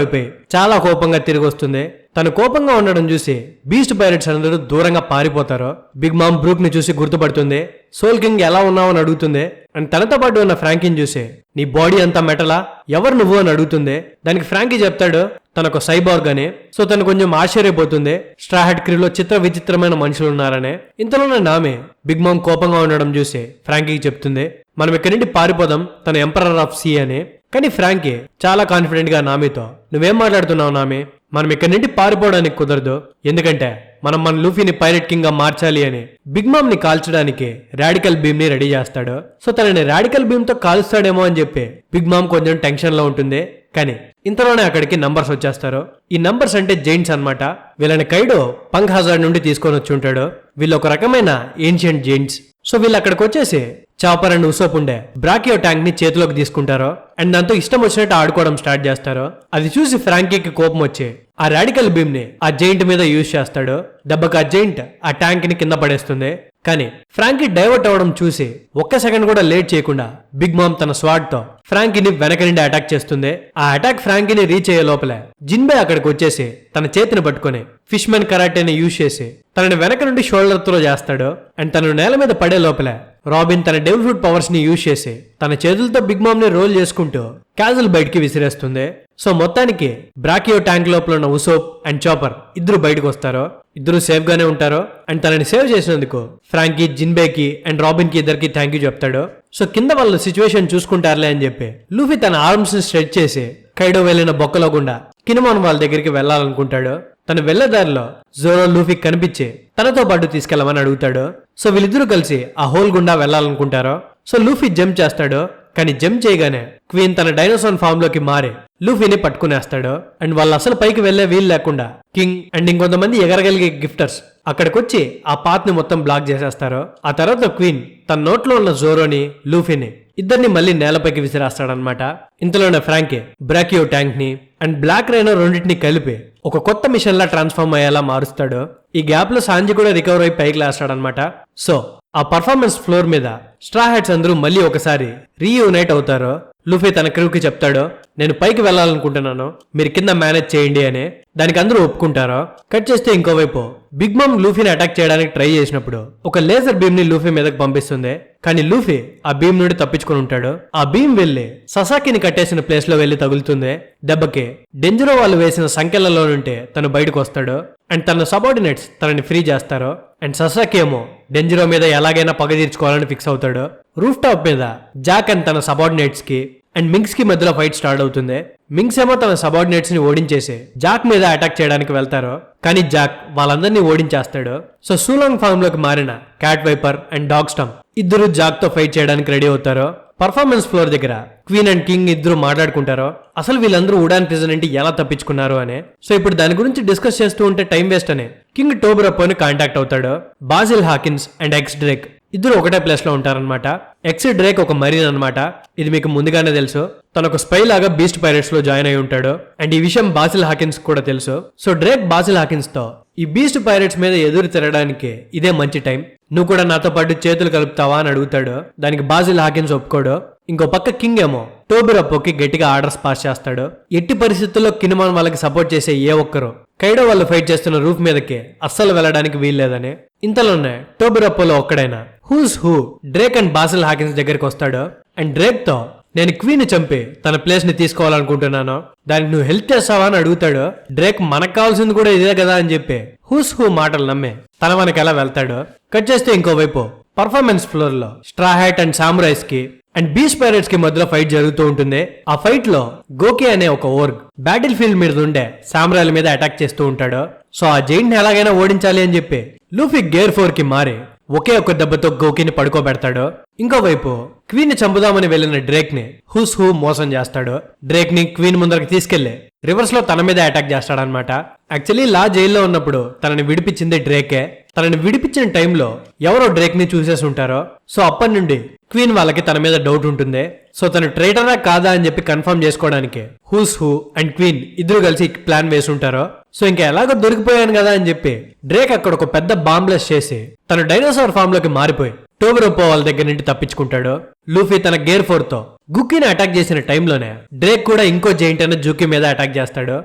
అయిపోయి చాలా కోపంగా తిరిగి వస్తుంది. తను కోపంగా ఉండడం చూసి బీస్ట్ పైరట్స్ అందరూ దూరంగా పారిపోతారు. బిగ్ మామ్ బ్రూక్ ని చూసి గుర్తుపడుతుంది. సోల్ కింగ్ ఎలా ఉన్నావు అని అడుగుతుంది. అండ్ తనతో పాటు ఉన్న ఫ్రాంకీని చూసి నీ బాడీ అంతా మెటలా, ఎవరు నువ్వు అని అడుగుతుంది. దానికి ఫ్రాంకీ చెప్తాడు తనకు సైబార్గ్ అని. సో తను కొంచెం ఆశ్చర్యపోతుంది స్ట్రా హ్యాట్ క్రీలో చిత్ర విచిత్రమైన మనుషులు ఉన్నారనే. ఇంతలోనే నామే బిగ్ మామ్ కోపంగా ఉండడం చూసి ఫ్రాంకీకి చెప్తుంది మనం ఇక్కడి నుండి పారిపోదాం, తన ఎంపరర్ ఆఫ్ సీ అని. కానీ ఫ్రాంకీ చాలా కాన్ఫిడెంట్ గా నామితో నువ్వేం మాట్లాడుతున్నావు నామి, మనం ఇక్కడి నుండి పారిపోవడానికి కుదరదు, ఎందుకంటే మనం మన లూఫీని పైరెట్ కింగ్ గా మార్చాలి అని బిగ్ మామ్ ని కాల్చడానికి రాడికల్ బీమ్ ని రెడీ చేస్తాడు. సో తనని రాడికల్ బీమ్ తో కాల్స్తాడేమో అని చెప్పి బిగ్ మామ్ కొంచెం టెన్షన్ లో ఉంటుంది. కానీ ఇంతలోనే అక్కడికి నంబర్స్ వచ్చేస్తారు. ఈ నంబర్స్ అంటే జైంట్స్ అన్నమాట. వీళ్ళని కైడో పంక్ హజార్డ్ నుండి తీసుకొని వచ్చి ఉంటాడు. వీళ్ళు ఒక రకమైన ఏన్షియంట్ జైంట్స్. సో వీళ్ళు అక్కడికి వచ్చేసి చాపర్ అండ్ ఉసోప్ ఉండే బ్రాకియో ట్యాంక్ ని చేతిలోకి తీసుకుంటారు. అండ్ దాంతో ఇష్టం వచ్చినట్టు ఆడుకోవడం స్టార్ట్ చేస్తారు. అది చూసి ఫ్రాంకీకి కోపం వచ్చి ఆ రాడికల్ బీమ్ ని ఆ జైంట్ మీద యూజ్ చేస్తాడు. దెబ్బకి ఆ జైంట్ ఆ ట్యాంక్ ని కింద పడేస్తుంది. కానీ ఫ్రాంకీ డైవర్ట్ అవ్వడం చూసి ఒక్క సెకండ్ కూడా లేట్ చేయకుండా బిగ్ మామ్ తన స్వాడ్ తో ఫ్రాంకీని వెనక నుండి అటాక్ చేస్తుంది. ఆ అటాక్ ఫ్రాంకీని రీచ్ అయ్యే లోపలే జిన్బే అక్కడికి వచ్చేసి తన చేతిని పట్టుకుని ఫిష్ మెన్ కరాటేని యూజ్ చేసి తనని వెనక నుండి షోల్డర్ త్రో చేస్తాడు. అండ్ తను నేల మీద పడే లోపలే రాబిన్ తన డెవిల్ ఫ్రూట్ పవర్స్ ని యూజ్ చేసి తన చేతులతో బిగ్ మామ్ ని రోల్ చేసుకుంటూ క్యాజల్ బయటికి విసిరేస్తుంది. సో మొత్తానికి బ్రాకియో ట్యాంక్ లోపల ఉన్న ఉసోప్ అండ్ చాపర్ ఇద్దరు బయటకు వస్తారు. ఇద్దరు సేఫ్ గానే ఉంటారు. అండ్ తనని సేవ్ చేసినందుకు ఫ్రాంకీ జిన్బేకి అండ్ రాబిన్ కి ఇద్దరికి థ్యాంక్ యూ చెప్తాడు. సో కింద వాళ్ళు సిచ్యువేషన్ చూసుకుంటారులే అని చెప్పి లూఫీ తన ఆర్మ్స్ ని స్ట్రెచ్ చేసి కైడో వెళ్లిన బొక్కలో గుండా కినమాన్ వాళ్ళ దగ్గరికి వెళ్లాలనుకుంటాడు. తను వెళ్లే దారిలో జోరో లూఫీ కనిపించి తనతో పాటు తీసుకెళ్లమని అడుగుతాడు. సో వీళ్ళిద్దరూ కలిసి ఆ హోల్ గుండా వెళ్లాలనుకుంటారు. సో లూఫీ జంప్ చేస్తాడు. కానీ జంప్ చేయగానే క్వీన్ తన డైనోసార్ ఫామ్ లోకి మారి లూఫీని పట్టుకునేస్తాడు. అండ్ వాళ్ళు అసలు పైకి వెళ్లే వీలు లేకుండా కింగ్ అండ్ ఇంకొంతమంది ఎగరగలిగే గిఫ్టర్స్ అక్కడికొచ్చి ఆ పాత్ ని మొత్తం బ్లాక్ చేసేస్తారు. ఆ తర్వాత క్వీన్ తన నోట్లో ఉన్న జోరోని లూఫీని ఇద్దరిని మళ్ళీ నేలపైకి విసిరేస్తాడనమాట. ఇంతలోనే ఫ్రాంకీ బ్రాకియో ట్యాంక్ ని అండ్ బ్లాక్ రైనో రెండింటిని కలిపి ఒక కొత్త మిషన్ లా ట్రాన్స్ఫార్మ్ అయ్యేలా మారుస్తాడు. ఈ గ్యాప్ లో సాంజీ కూడా రికవర్ అయి పైకి లేస్తాడనమాట. సో ఆ పర్ఫార్మెన్స్ ఫ్లోర్ మీద స్ట్రా హ్యాట్స్ అందరూ మళ్ళీ ఒకసారి రీయూనైట్ అవుతారు. లూఫీ తన క్రూకి చెప్తాడు, నేను పైకి వెళ్లాలనుకుంటున్నాను, మీరు కింద మేనేజ్ చేయండి అని. దానికి అందరూ ఒప్పుకుంటారు. కట్ చేస్తే ఇంకోవైపు బిగ్ మమ్ లూఫీని అటాక్ చేయడానికి ట్రై చేసినప్పుడు ఒక లేజర్ బీమ్ ని లూఫీ మీదకి పంపిస్తుంది. కానీ లూఫీ ఆ బీమ్ నుండి తప్పించుకుని ఉంటాడు. ఆ బీమ్ వెళ్లి ససాకిని కట్టేసిన ప్లేస్ లో వెళ్లి తగులుతుంది. దెబ్బకి డెంజరో వాళ్ళు వేసిన సంఖ్యలలో నుండి తను బయటకు వస్తాడు. అండ్ తన సబార్డినేట్స్ తనని ఫ్రీ చేస్తారు. అండ్ ససాకి ఏమో డెంజరో మీద ఎలాగైనా పగ తీర్చుకోవాలని ఫిక్స్ అవుతాడు. రూఫ్ టాప్ మీద జాక్ అండ్ తన సబార్డినేట్స్ కి అండ్ మింగ్స్ కి మధ్యలో ఫైట్ స్టార్ట్ అవుతుంది. మింగ్స్ ఏమో తన సబార్డినేట్స్ ని ఓడించేసి జాక్ మీద అటాక్ చేయడానికి వెళ్తారు. కానీ జాక్ వాళ్ళందరినీ ఓడించేస్తాడు. సో సూలాంగ్ ఫామ్ లోకి మారిన క్యాట్ వైపర్ అండ్ డాగ్ స్టమ్ ఇద్దరు జాక్ తో ఫైట్ చేయడానికి రెడీ అవుతారు. పర్ఫార్మెన్స్ ఫ్లోర్ దగ్గర క్వీన్ అండ్ కింగ్ ఇద్దరు మాట్లాడుకుంటారు అసలు వీళ్ళందరూ ఉడాన్ ప్రిజన్ నుండి ఎలా తప్పించుకున్నారు అని. సో ఇప్పుడు దాని గురించి డిస్కస్ చేస్తూ ఉంటే టైం వేస్ట్ అని కింగ్ టోబిరప్పోని కాంటాక్ట్ అవుతాడు. Basil Hawkins and X Drake ఇద్దరు ఒకటే ప్లేస్ లో ఉంటారనమాట. ఎక్స్ డ్రేక్ ఒక మరీన్ అనమాట. ఇది మీకు ముందుగానే తెలుసు. తను ఒక స్పై లాగా బీస్ట్ పైరేట్స్ లో జాయిన్ అయి ఉంటాడు. అండ్ ఈ విషయం బాసిల్ హాకిన్స్ కూడా తెలుసు. సో డ్రేక్ బాసిల్ హాకిన్స్ తో ఈ బీస్ట్ పైరేట్స్ మీద ఎదురు తిరగడానికి ఇదే మంచి టైం, నువ్వు కూడా నాతో పాటు చేతులు కలుపుతావా అని అడుగుతాడు. దానికి బాసిల్ హాకిన్స్ ఒప్పుకోడు. ఇంకో పక్క కింగ్ ఏమో టోబిరప్పోకి గట్టిగా ఆర్డర్స్ పాస్ చేస్తాడు. ఎట్టి పరిస్థితుల్లో కినమాన్ వాళ్ళకి సపోర్ట్ చేసే ఏ ఒక్కరు కైడో వాళ్ళు ఫైట్ చేస్తున్న రూఫ్ మీదకి అస్సలు వెళ్ళడానికి వీల్లేదని. ఇంతలోనే టోబిరప్పోలో ఒక్కడైనా who's who Drake and Basil Hawkins దగ్గరికి వస్తాడు. అండ్ డ్రేక్ తో నేను క్వీన్ చంపి తన ప్లేస్ ని తీసుకోవాలనుకుంటున్నాను, దానికి నువ్వు హెల్ప్ చేస్తావా అని అడుగుతాడు. డ్రేక్ మనకు కావాల్సింది కూడా ఇదే కదా అని చెప్పి హూస్ హూ మాటలు నమ్మి తన మనకి ఎలా వెళ్తాడు. కట్ చేస్తే ఇంకోవైపు పర్ఫార్మెన్స్ ఫ్లోర్ లో స్ట్రా హ్యాట్ అండ్ సామురైస్ కి అండ్ బీస్ట్ పైరేట్స్ కి మధ్యలో ఫైట్ జరుగుతూ ఉంటుంది. ఆ ఫైట్ లో గోకి అనే ఒక ఓర్గ్ బ్యాటిల్ ఫీల్డ్ మీద ఉండే సామురాయిల మీద అటాక్ చేస్తూ ఉంటాడు. సో ఆ జైంట్ ని ఎలాగైనా ఓడించాలి అని చెప్పి లూఫీ గేర్ 4 కి మారి ఒకే ఒక దెబ్బతో గోకిని పడుకోబెడతాడు. ఇంకోవైపు క్వీన్ ని చంపుదామని వెళ్లిన డ్రేక్ ని హూస్ హూ మోసం చేస్తాడు. డ్రేక్ ని క్వీన్ ముందరికి తీసుకెళ్లి రివర్స్ లో తన మీద అటాక్ చేస్తాడనమాట. యాక్చువల్లీ లా జైల్లో ఉన్నప్పుడు తనని విడిపించింది డ్రేకే. తనని విడిపించిన టైంలో ఎవరో డ్రేక్ ని చూసేసి ఉంటారో. సో అప్పటి నుండి క్వీన్ వాళ్ళకి తన మీద డౌట్ ఉంటుంది. సో తను ట్రైటరా కాదా అని చెప్పి కన్ఫర్మ్ చేసుకోవడానికి హూస్ హూ అండ్ క్వీన్ ఇద్దరు కలిసి ప్లాన్ వేసి ఉంటారో. సో ఇంకా ఎలాగో దొరికిపోయాను కదా అని చెప్పి డ్రేక్ అక్కడ ఒక పెద్ద బాంబ్లెస్ చేసి తన డైనోసార్ ఫామ్ లోకి మారిపోయి టోబిరప్పో వాళ్ళ దగ్గర నుండి తప్పించుకుంటాడు. లూఫీ తన గేర్ 4 తో గుక్కీని అటాక్ చేసిన టైంలోనే డ్రేక్ కూడా ఇంకో జైంట్ అనే జూకీ మీద అటాక్ చేస్తాడు.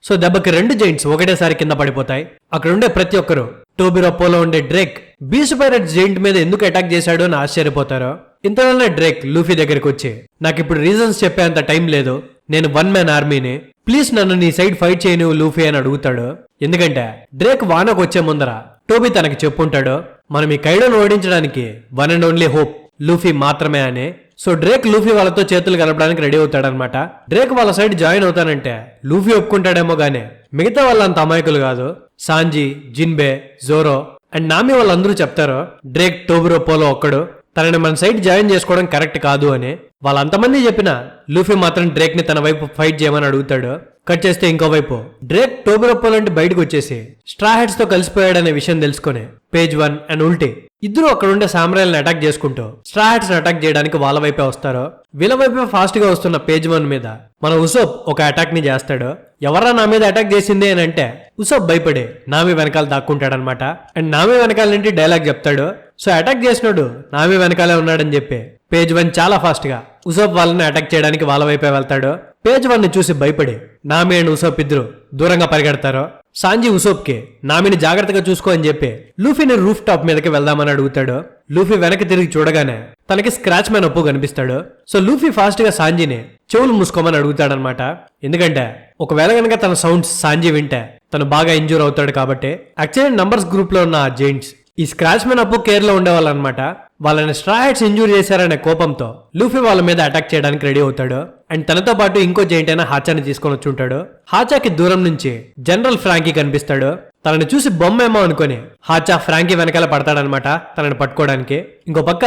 సో దెబ్బకి 2 జైంట్స్ ఒకటేసారి కింద పడిపోతాయి. అక్కడ ఉండే ప్రతి ఒక్కరు టోబిరప్పోలో ఉండే డ్రేక్ బీస్ట్ పైరేట్స్ జైంట్ మీద ఎందుకు అటాక్ చేశాడు అని ఆశ్చర్యపోతారు. ఇంతలోనే డ్రేక్ లూఫీ దగ్గరికి వచ్చి నాకు ఇప్పుడు రీజన్స్ చెప్పేంత టైం లేదు, నేను 1 మ్యాన్ ఆర్మీని, ప్లీజ్ నన్ను నీ సైడ్ ఫైట్ చేయను లూఫీ అని అడుగుతాడు. ఎందుకంటే డ్రేక్ వానకు వచ్చే ముందర టోబీ తనకి చెప్పుంటాడు మనం ఈ కైడోను ఓడించడానికి 1 అండ్ ఓన్లీ హోప్ లూఫీ మాత్రమే అని. సో డ్రేక్ లూఫీ వాళ్ళతో చేతులు కలపడానికి రెడీ అవుతాడనమాట. డ్రేక్ వాళ్ళ సైడ్ జాయిన్ అవుతానంటే లూఫీ ఒప్పుకుంటాడేమో గానీ మిగతా వాళ్ళంత అమాయకులు కాదు. సాంజీ, జిన్బే, జోరో అండ్ నామి వాళ్ళందరూ చెప్తారు డ్రేక్ టోబిరప్పోలో ఒక్కడు, తనని మన సైడ్ జాయిన్ చేసుకోవడం కరెక్ట్ కాదు అని. వాళ్ళంతమంది చెప్పినా లూఫీ మాత్రం డ్రేక్ ని తన వైపు ఫైట్ చేయమని అడుగుతాడు. కట్ చేస్తే ఇంకోవైపు డ్రేక్ టోబిరప్పో నుండి బయటకు వచ్చేసి స్ట్రా హెడ్స్ తో కలిసిపోయాడనే విషయం తెలుసుకుని పేజ్ 1 అండ్ ఉల్టీ ఇద్దరు అక్కడ ఉండే సామ్రాయిల్ని అటాక్ చేసుకుంటూ స్ట్రా హెడ్స్ అటాక్ చేయడానికి వాళ్ళ వైపే వస్తారు. వీళ్ళ వైపే ఫాస్ట్ గా వస్తున్న పేజ్ 1 మీద మన ఉసోప్ ఒక అటాక్ ని చేస్తాడు. ఎవరా నా మీద అటాక్ చేసింది అని అంటే ఉసోప్ భయపడి నామి వెనకాల దాక్కుంటాడనమాట. అండ్ నామి వెనకాల నుండి డైలాగ్ చెప్తాడు. సో అటాక్ చేసినాడు నామి వెనకాలే ఉన్నాడని చెప్పి పేజ్ 1 చాలా ఫాస్ట్ గా ఉసోప్ వాళ్ళని అటాక్ చేయడానికి వాళ్ళ వైపే వెళ్తాడు. పేజ్ 1 ని చూసి భయపడి నామి అండ్ ఉసోప్ ఇద్దరు దూరంగా పరిగెడతారు. సాంజీ ఉసోప్ కి నామిని జాగ్రత్తగా చూసుకో అని చెప్పి లూఫీని రూఫ్ టాప్ మీదకి వెళ్దామని అడుగుతాడు. లూఫీ వెనక్కి తిరిగి చూడగానే తనకి స్క్రాచ్ మ్యాన్ ఒప్పు కనిపిస్తాడు. సో లూఫీ ఫాస్ట్ గా సాంజీని చెవులు మూసుకోమని అడుగుతాడనమాట. ఎందుకంటే ఒకవేళ కనుక తన సౌండ్స్ సాంజీ వింటే తను బాగా ఇంజూర్ అవుతాడు కాబట్టి. యాక్చువల్లీ నంబర్స్ గ్రూప్ లో ఉన్న జైంట్స్ ఈ స్క్రాచ్ మ్యాన్ అప్పు కేర్ లో ఉండేవాళ్ళు అనమాట. వాళ్ళని స్ట్రాయిడ్స్ ఇంజూర్ చేశారనే కోపంతో లూఫీ వాళ్ళ మీద అటాక్ చేయడానికి రెడీ అవుతాడు. అండ్ తనతో పాటు ఇంకో జైంట్ అయిన హాచాని తీసుకొని వచ్చి ఉంటాడు. హాచాకి దూరం నుంచి జనరల్ ఫ్రాంకీ కనిపిస్తాడు. తనని చూసి బొమ్మేమో అనుకుని హాచా ఫ్రాంకీ వెనకాల పడతాడనమాట తనని పట్టుకోవడానికి. ఇంకో పక్క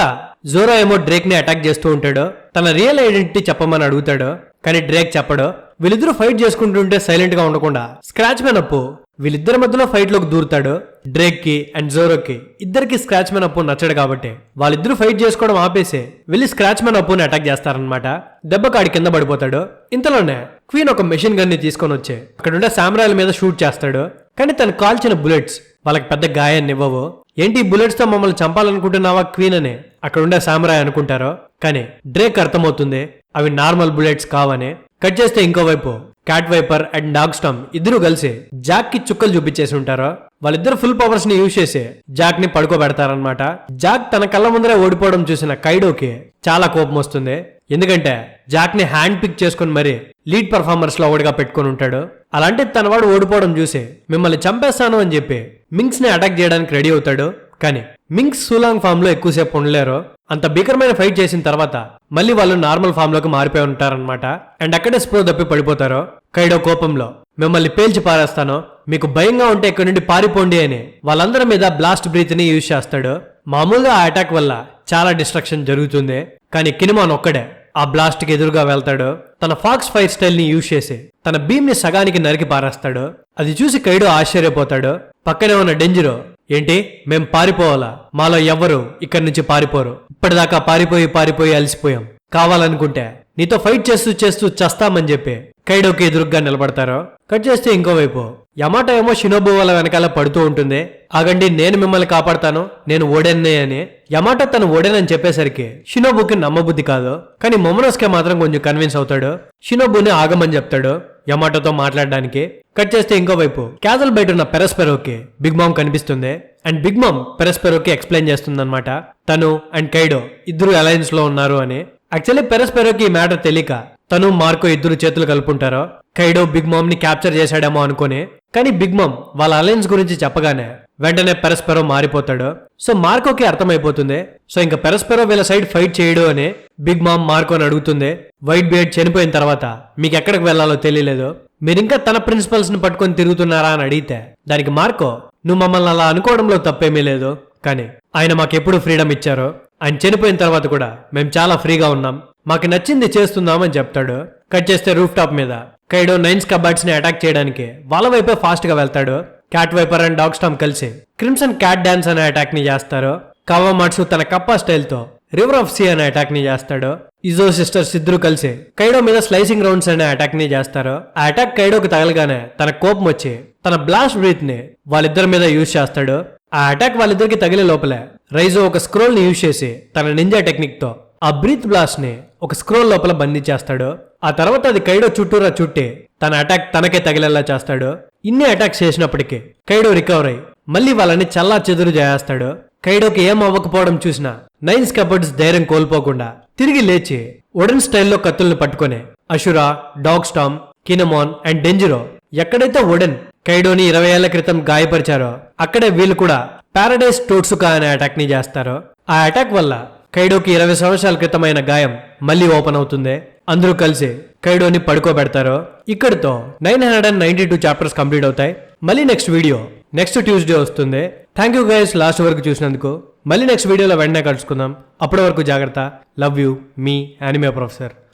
జోరో ఏమో డ్రేక్ ని అటాక్ చేస్తూ ఉంటాడు. తన రియల్ ఐడెంటిటీ చెప్పమని అడుగుతాడు, కానీ డ్రేక్ చెప్పడు. వీళ్ళిద్దరూ ఫైట్ చేసుకుంటుంటే సైలెంట్ గా ఉండకుండా స్క్రాచ్ మ్యాన్ అప్పు వీళ్ళిద్దరి మధ్యలో ఫైట్ లోకి దూరుతాడు. డ్రేక్ కి అండ్ జోరోకి ఇద్దరికి స్క్రాచ్ మ్యాన్ అప్పు నచ్చడు కాబట్టి వాళ్ళిద్దరూ ఫైట్ చేసుకోవడం ఆపేసి వెళ్ళి స్క్రాచ్ మ్యాన్ అప్పుని అటాక్ చేస్తారనమాట. దెబ్బకాడి కింద పడిపోతాడు. ఇంతలోనే క్వీన్ ఒక మెషిన్ గన్ ని తీసుకొని వచ్చి అక్కడుండే సామ్రాయిల మీద షూట్ చేస్తాడు. కానీ తను కాల్చిన బుల్లెట్స్ వాళ్ళకి పెద్ద గాయాన్ని ఇవ్వవు. ఏంటి బుల్లెట్స్ తో మమ్మల్ని చంపాలనుకుంటున్నావా క్వీన్ అని అక్కడుండే సామ్రాయ్ అనుకుంటారు. కానీ డ్రేక్ అర్థమవుతుంది అవి నార్మల్ బుల్లెట్స్ కావని. కట్ చేస్తే ఇంకోవైపు Cat Viper and Dog Storm ఇద్దరు కలిసి జాక్ కి చుక్కలు చూపించేసి ఉంటారు. వాళ్ళిద్దరు ఫుల్ పవర్స్ ని యూజ్ చేసి జాక్ ని పడుకోబెడతారనమాట. జాక్ తన కళ్ళ ముందరే ఓడిపోవడం చూసిన కైడోకి చాలా కోపం వస్తుంది. ఎందుకంటే జాక్ ని హ్యాండ్ పిక్ చేసుకుని మరి లీడ్ పర్ఫార్మర్స్ లో ఒకటిగా పెట్టుకుని ఉంటాడు. అలాంటి తన వాడు ఓడిపోవడం చూసి మిమ్మల్ని చంపేస్తాను అని చెప్పి మింక్స్ ని అటాక్ చేయడానికి రెడీ అవుతాడు. కానీ మింక్స్ సూలాంగ్ ఫామ్ లో ఎక్కువసేపు ఉండలేరు. అంత భీకరమైన ఫైట్ చేసిన తర్వాత మళ్ళీ వాళ్ళు నార్మల్ ఫామ్ లోకి మారిపోయి ఉంటారనమాట. అండ్ అక్కడే స్ప్రో తప్పి పడిపోతారు. కైడో కోపంలో మిమ్మల్ని పేల్చి పారేస్తాను, మీకు భయంగా ఉంటే ఇక్కడ నుండి పారిపోండి అని వాళ్ళందరి మీద బ్లాస్ట్ బ్రీత్ ని యూజ్ చేస్తాడు. మామూలుగా ఆ అటాక్ వల్ల చాలా డిస్ట్రక్షన్ జరుగుతుంది. కానీ కినిమాన్ ఒక్కడే ఆ బ్లాస్ట్ కి ఎదురుగా వెళ్తాడు. తన ఫాక్స్ ఫైర్ స్టైల్ ని యూజ్ చేసి తన బీమ్ ని సగానికి నరికి పారేస్తాడు. అది చూసి కైడో ఆశ్చర్యపోతాడు. పక్కనే ఉన్న డెంజిరో, ఏంటి మేం పారిపోవాలా? మాలో ఎవ్వరు ఇక్కడి నుంచి పారిపోరు. ఇప్పటిదాకా పారిపోయి అలసిపోయాం. కావాలనుకుంటే నీతో ఫైట్ చేస్తూ చస్తామని చెప్పి కైడోకి ఎదురుగ్గా నిలబడతారు. కట్ చేస్తే ఇంకోవైపు యమాటో ఏమో షినోబు వాళ్ళ వెనకాల పడుతూ ఉంటుంది. ఆగండి, నేను మిమ్మల్ని కాపాడతాను, నేను ఓడెన్నే అని. యమాటో తను ఓడెనని చెప్పేసరికి షినోబుకి నమ్మబుద్ధి కాదు. కానీ మొమోనోస్కే మాత్రం కొంచెం కన్విన్స్ అవుతాడు. షినోబుని ఆగమని చెప్తాడు యమాటోతో మాట్లాడడానికి. కట్ చేస్తే ఇంకోవైపు క్యాజల్ బయట ఉన్న పెరస్పెరోకి బిగ్ మామ్ కనిపిస్తుంది. అండ్ బిగ్ మామ్ పెరస్పెరోకి ఎక్స్ప్లెయిన్ చేస్తుంది అనమాట తను అండ్ కైడో ఇద్దరు అలయన్స్ లో ఉన్నారు అని. యాక్చువల్లీ పెరస్పెరోకి ఈ మ్యాటర్ తెలియక తను మార్కో ఇద్దరు చేతులు కలుపుంటారు. కైడో బిగ్ మామ్ ని క్యాప్చర్ చేశాడేమో అనుకుని. కానీ బిగ్ మామ్ వాళ్ళ అలయన్స్ గురించి చెప్పగానే వెంటనే పెరస్పెరో మారిపోతాడు. సో మార్కోకి అర్థమైపోతుంది. సో ఇంకా పెరస్పెరో వీళ్ళ సైడ్ ఫైట్ చేయడు అని బిగ్ మామ్ మార్కోని అడుగుతుంది. వైట్ బియర్డ్ చనిపోయిన తర్వాత మీకు ఎక్కడికి వెళ్లాలో తెలియలేదు, మీరింకా తన ప్రిన్సిపల్స్ ని పట్టుకొని తిరుగుతున్నారా అని అడిగితే దానికి మార్కో, నువ్వు మమ్మల్ని అలా అనుకోవడంలో తప్పేమీ లేదు, కానీ ఆయన మాకెప్పుడు ఫ్రీడమ్ ఇచ్చారో, ఆయన చనిపోయిన తర్వాత కూడా మేము చాలా ఫ్రీగా ఉన్నాం, మాకు నచ్చింది చేస్తున్నాం అని చెప్తాడు. కట్ చేస్తే రూఫ్ టాప్ మీద కైడో నైన్స్ కబార్డ్స్ ని అటాక్ చేయడానికి వాళ్ళ వైపే ఫాస్ట్ గా వెళ్తాడు. Cat Viper and Dog Storm కలిసి క్రిమ్సన్ క్యాట్ డాన్స్ అనే అటాక్ ని చేస్తారు. కావామాట్సు తన కప్పా స్టైల్ తో రివర్ ఆఫ్ సీ అనే అటాక్ ని చేస్తాడు. ఇజో సిస్టర్స్ ఇద్దరు కలిసి కైడో మీద స్లైసింగ్ రౌండ్స్ అనే అటాక్ ని చేస్తారు. ఆ అటాక్ కైడోకి తగలగానే తన కోపం వచ్చి తన బ్లాస్ట్ బ్రీత్ ని వాళ్ళిద్దరి మీద యూజ్ చేస్తాడు. ఆ అటాక్ వాళ్ళిద్దరికి తగిలే లోపలే రైజో ఒక స్క్రోల్ ని యూజ్ చేసి తన నింజా టెక్నిక్ తో ఆ బ్రీత్ బ్లాస్ట్ ని ఒక స్క్రోల్ లోపల బంధించేస్తాడు. ఆ తర్వాత అది కైడో చుట్టూరా చుట్టి తన అటాక్ తనకే తగిలేలా చేస్తాడు. ఇన్ని అటాక్స్ చేసినప్పటికీ కైడో రికవర్ అయ్యి మళ్ళీ వాళ్ళని చల్లా చెదురు చేస్తాడు. కైడోకి ఏం అవ్వకపోవడం చూసిన నైన్స్ కబర్డ్స్ ధైర్యం కోల్పోకుండా తిరిగి లేచి వుడెన్ స్టైల్లో కత్తుల్ని పట్టుకుని అషురా, డాగ్ స్టామ్, కినమాన్ అండ్ డెంజిరో ఎక్కడైతే వుడెన్ కైడోని 20 ఏళ్ల క్రితం గాయపరిచారో అక్కడే వీళ్ళు కూడా పారడైస్ టోట్సుకా అనే అటాక్ ని చేస్తారు. ఆ అటాక్ వల్ల కైడోకి 20 సంవత్సరాల క్రితమైన గాయం మళ్ళీ ఓపెన్ అవుతుంది. అందరూ కలిసి కైడోని పడుకోబెడతారు. ఇక్కడితో 992 చాప్టర్స్ కంప్లీట్ అవుతాయి. మళ్ళీ నెక్స్ట్ ట్యూస్డే వస్తుంది. థ్యాంక్ యూ గైస్ లాస్ట్ వరకు చూసినందుకు. మళ్ళీ నెక్స్ట్ వీడియోలో వెంటనే కలుసుకుందాం. అప్పటి వరకు జాగ్రత్త. Love you, me anime professor.